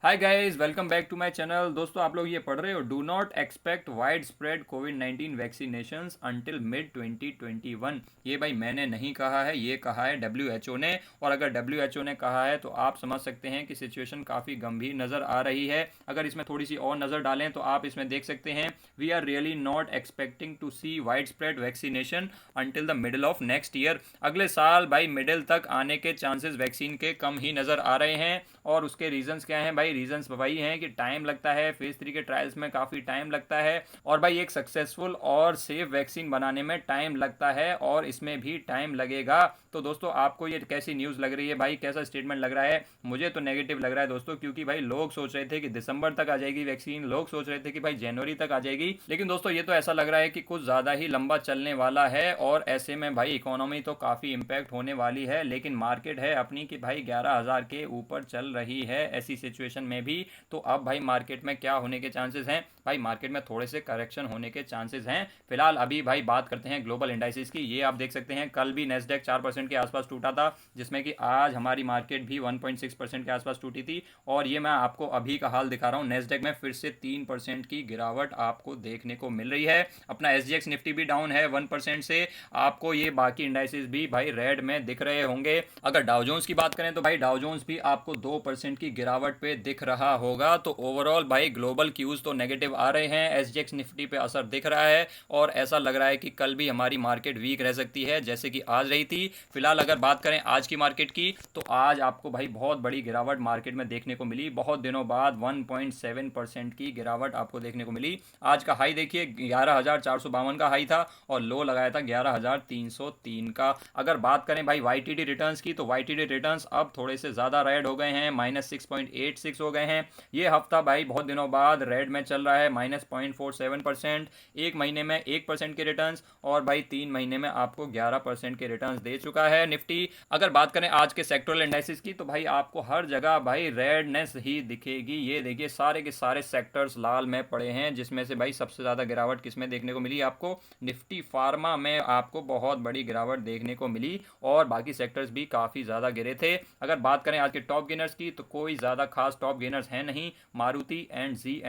Hi guys, welcome back to my channel. दोस्तों, आप लोग ये पढ़ रहे हो, do not expect wide spread कोविड-19 वैक्सीनेशंस अंटिल मिड 2021। ये भाई मैंने नहीं कहा है, ये कहा है डब्ल्यूएचओ ने। और अगर डब्ल्यूएचओ ने कहा है तो आप समझ सकते हैं कि सिचुएशन काफ़ी गंभीर नज़र आ रही है। अगर इसमें थोड़ी सी और नज़र डालें तो आप इसमें देख सकते हैं, we are really not expecting to see wide spread vaccination until the middle of next year. अगले साल भाई मिडिल तक आने के चांसेस वैक्सीन के कम ही नज़र आ रहे हैं। और उसके रीजंस क्या हैं भाई? रीजंस वही हैं कि टाइम लगता है, फेज 3 के ट्रायल्स में काफ़ी टाइम लगता है, और भाई एक सक्सेसफुल और सेफ वैक्सीन बनाने में टाइम लगता है, और इसमें भी टाइम लगेगा। तो दोस्तों, आपको ये कैसी न्यूज़ लग रही है भाई? कैसा स्टेटमेंट लग रहा है? मुझे तो नेगेटिव लग रहा है दोस्तों, क्योंकि भाई लोग सोच रहे थे कि दिसंबर तक आ जाएगी वैक्सीन, लोग सोच रहे थे कि भाई जनवरी तक आ जाएगी, लेकिन दोस्तों ये तो ऐसा लग रहा है कि कुछ ज़्यादा ही लंबा चलने वाला है। और ऐसे में भाई इकोनॉमी तो काफ़ी इम्पैक्ट होने वाली है, लेकिन मार्केट है अपनी कि भाई 11,000 के ऊपर चल रही है ऐसी सिचुएशन में भी। तो अब भाई मार्केट में क्या होने के चांसेस हैं? भाई मार्केट में थोड़े से करेक्शन होने के चांसेस हैं फिलहाल। अभी भाई बात करते हैं ग्लोबल इंडाइसिस की। ये आप देख सकते हैं, कल भी नेस्डेक 4% के आसपास टूटा था, जिसमें कि आज हमारी मार्केट भी 1.6% के आसपास टूटी थी। और ये मैं आपको अभी का हाल दिखा रहा हूँ, नेस्डेक में फिर से 3% की गिरावट आपको देखने को मिल रही है। अपना एसजीएक्स निफ्टी भी डाउन है 1% से। आपको ये बाकी इंडाइसिस भी भाई रेड में दिख रहे होंगे। अगर डाउ जोन्स की बात करें तो भाई डाउ जोन्स भी आपको 2% की गिरावट पे दिख रहा होगा। तो ओवरऑल भाई ग्लोबल क्यूज तो नेगेटिव आ रहे हैं, एसजीएक्स निफ्टी पे असर दिख रहा है, और ऐसा लग रहा है कि कल भी हमारी मार्केट वीक रह सकती है जैसे कि आज रही थी। फिलहाल अगर बात करें आज की मार्केट की, तो आज आपको भाई बहुत बड़ी गिरावट मार्केट में देखने को मिली। बहुत दिनों बाद 1.7% की गिरावट आपको देखने को मिली। आज का हाई देखिए 11,452 का हाई था, और लो लगाया था 11,303 का। अगर बात करें भाई वाईटीडी रिटर्न्स की, तो वाईटीडी रिटर्न्स अब थोड़े से ज़्यादा रेड हो गए हैं, -6.86 हो गए हैं। ये हफ्ता भाई बहुत दिनों बाद रेड में चल रहा है, -0.47%। एक महीने में 1% के रिटर्न्स, और भाई 3 महीने में आपको 11% के रिटर्न्स दे चुका है निफ्टी। अगर बात करें आज के सेक्टोरल इंडाइसिस की, तो भाई आपको हर जगह भाई रेडनेस ही दिखेगी। ये देखिए सारे के सारे सेक्टर्स लाल में पड़े हैं, जिसमें से भाई सबसे ज़्यादा गिरावट किसमें देखने को मिली आपको? निफ्टी फार्मा में आपको बहुत बड़ी गिरावट देखने को मिली, और बाकी सेक्टर्स भी काफ़ी ज़्यादा गिरे थे। अगर बात करें आज के टॉप गेनर्स की, तो कोई ज़्यादा खास टॉप गेनर्स हैं नहीं। मारुति एंड जी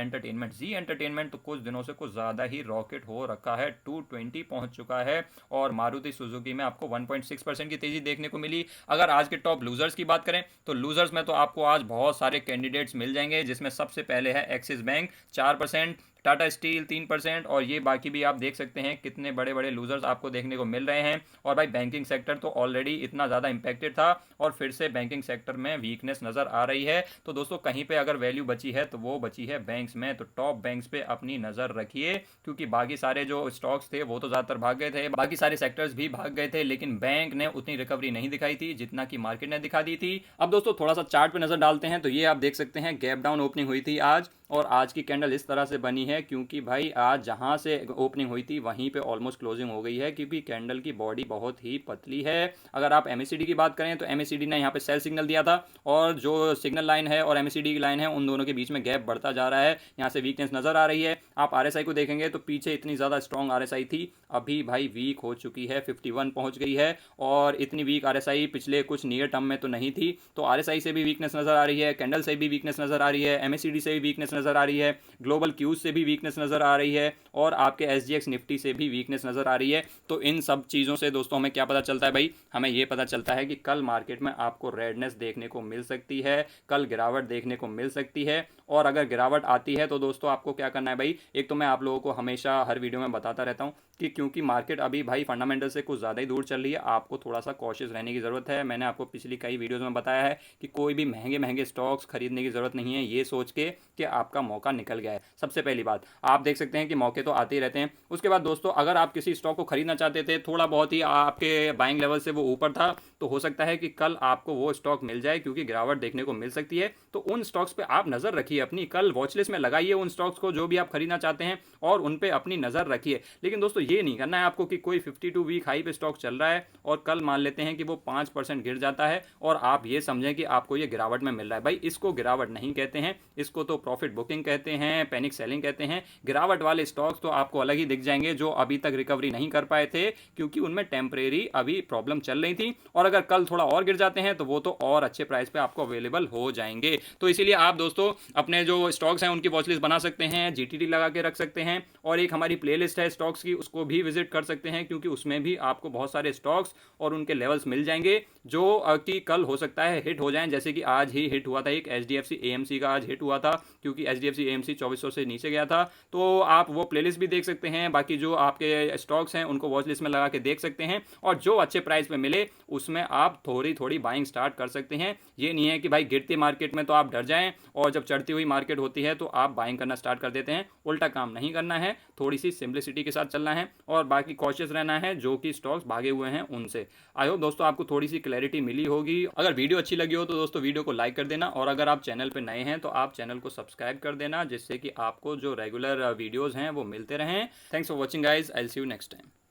एंटरटेनमेंट तो कुछ दिनों से कुछ ज़्यादा ही रॉकेट हो रखा है, 220 पहुंच चुका है। और मारुति सुजुकी में आपको 1.6% की तेज़ी देखने को मिली। अगर आज के टॉप लूजर्स की बात करें, तो लूजर्स में तो आपको आज बहुत सारे कैंडिडेट्स मिल जाएंगे, जिसमें सबसे पहले है एक्सिस बैंक 4%, टाटा स्टील 3%, और ये बाकी भी आप देख सकते हैं कितने बड़े बड़े लूजर्स आपको देखने को मिल रहे हैं। और भाई बैंकिंग सेक्टर तो ऑलरेडी इतना ज़्यादा इंपैक्टेड था, और फिर से बैंकिंग सेक्टर में वीकनेस नज़र आ रही है। तो दोस्तों कहीं पे अगर वैल्यू बची है तो वो बची है बैंक्स में। तो टॉप बैंक्स पे अपनी नज़र रखिए, क्योंकि बाकी सारे जो स्टॉक्स थे वो तो ज़्यादातर भाग गए थे, बाकी सारे सेक्टर्स भी भाग गए थे, लेकिन बैंक ने उतनी रिकवरी नहीं दिखाई थी जितना कि मार्केट ने दिखा दी थी। अब दोस्तों थोड़ा सा चार्ट पे नज़र डालते हैं, तो ये आप देख सकते हैं गैप डाउन ओपनिंग हुई थी आज, और आज की कैंडल इस तरह से बनी है, क्योंकि भाई आज जहां से ओपनिंग हुई थी वहीं पे ऑलमोस्ट क्लोजिंग हो गई है, क्योंकि कैंडल की बॉडी बहुत ही पतली है। अगर आप एमएसीडी की बात करें, तो एमएसीडी ने यहाँ पे सेल सिग्नल दिया था, और जो सिग्नल लाइन है और एमएसीडी की लाइन है, उन दोनों के बीच में गैप बढ़ता जा रहा है। यहाँ से वीकनेस नजर आ रही है। आप आरएसआई को देखेंगे तो पीछे इतनी ज़्यादा स्ट्रॉन्ग आरएसआई थी, अभी भाई वीक हो चुकी है, 51 पहुंच गई है। और इतनी वीक आरएसआई पिछले कुछ नियर टर्म में तो नहीं थी। तो आरएसआई से भी वीकनेस नजर आ रही है, कैंडल से भी वीकनेस नजर आ रही है, एमएसीडी से भी वीकनेस नजर आ रही है, ग्लोबल क्यूज से भी वीकनेस नजर आ रही है, और आपके एसजीएक्स निफ्टी से भी वीकनेस नजर आ रही है। तो इन सब चीज़ों से दोस्तों हमें क्या पता चलता है भाई? हमें ये पता चलता है कि कल मार्केट में आपको रेडनेस देखने को मिल सकती है, कल गिरावट देखने को मिल सकती है। और अगर गिरावट आती है तो दोस्तों आपको क्या करना है भाई? एक तो मैं आप लोगों को हमेशा हर वीडियो में बताता रहता हूँ कि क्योंकि मार्केट अभी भाई फंडामेंटल से कुछ ज़्यादा ही दूर चल रही है, आपको थोड़ा सा कॉशियस रहने की ज़रूरत है। मैंने आपको पिछली कई वीडियोज़ में बताया है कि कोई भी महंगे महंगे स्टॉक्स खरीदने की ज़रूरत नहीं है ये सोच के कि आपका मौका निकल गया है। सबसे पहली बात, आप देख सकते हैं कि मौके तो आते ही रहते हैं। उसके बाद दोस्तों, अगर आप किसी स्टॉक को खरीदना चाहते थे, थोड़ा बहुत ही आपके बाइंग लेवल से वो ऊपर था, तो हो सकता है कि कल आपको वो स्टॉक मिल जाए, क्योंकि गिरावट देखने को मिल सकती है। तो उन स्टॉक्स पे आप नज़र रखिए अपनी, कल वॉचलिस्ट में लगाइए उन स्टॉक्स को जो भी आप खरीदना चाहते हैं, और उन पे अपनी नज़र रखिए। लेकिन दोस्तों ये नहीं करना है आपको कि कोई 52 वीक हाई पे स्टॉक चल रहा है और कल मान लेते हैं कि वो 5% गिर जाता है और आप ये समझें कि आपको ये गिरावट में मिल रहा है। भाई इसको गिरावट नहीं कहते हैं, इसको तो प्रॉफिट बुकिंग कहते हैं, पैनिक सेलिंग कहते हैं। गिरावट वाले स्टॉक्स तो आपको अलग ही दिख जाएंगे जो अभी तक रिकवरी नहीं कर पाए थे, क्योंकि उनमें टेम्परेरी अभी प्रॉब्लम चल रही थी, और अगर कल थोड़ा और गिर जाते हैं तो वो तो और अच्छे प्राइस पे आपको अवेलेबल हो जाएंगे। तो इसीलिए आप दोस्तों अपने जो स्टॉक्स हैं उनकी वॉचलिस्ट बना सकते हैं, जीटीडी लगा के रख सकते हैं, और एक हमारी प्लेलिस्ट है स्टॉक्स की, उसको भी विजिट कर सकते हैं, क्योंकि उसमें भी आपको बहुत सारे स्टॉक्स और उनके लेवल्स मिल जाएंगे जो कि कल हो सकता है हिट हो जाएं। जैसे कि आज ही हिट हुआ था एक HDFC AMC का, आज हिट हुआ था क्योंकि HDFC AMC 2400 से नीचे गया था। तो आप वो प्लेलिस्ट भी देख सकते हैं, बाकी जो आपके स्टॉक्स हैं उनको वॉच लिस्ट में लगा के देख सकते हैं, और जो अच्छे प्राइस पे मिले उसमें आप थोड़ी थोड़ी बाइंग स्टार्ट कर सकते हैं। ये नहीं है कि भाई गिरती मार्केट में तो आप डर जाएं और जब चढ़ती हुई मार्केट होती है तो आप बाइंग करना स्टार्ट कर देते हैं। उल्टा काम नहीं करना है, थोड़ी सी सिंप्लिसिटी के साथ चलना है और बाकी कॉशियस रहना है जो कि स्टॉक्स भागे हुए हैं उनसे। आई होप दोस्तों आपको थोड़ी सी क्लैरिटी मिली होगी। अगर वीडियो अच्छी लगी हो तो दोस्तों वीडियो को लाइक कर देना, और अगर आप चैनल पे नए हैं तो आप चैनल को सब्सक्राइब कर देना, जिससे कि आपको जो रेगुलर वीडियोस हैं वो मिलते रहें। Thanks for watching guys, I will see you next time.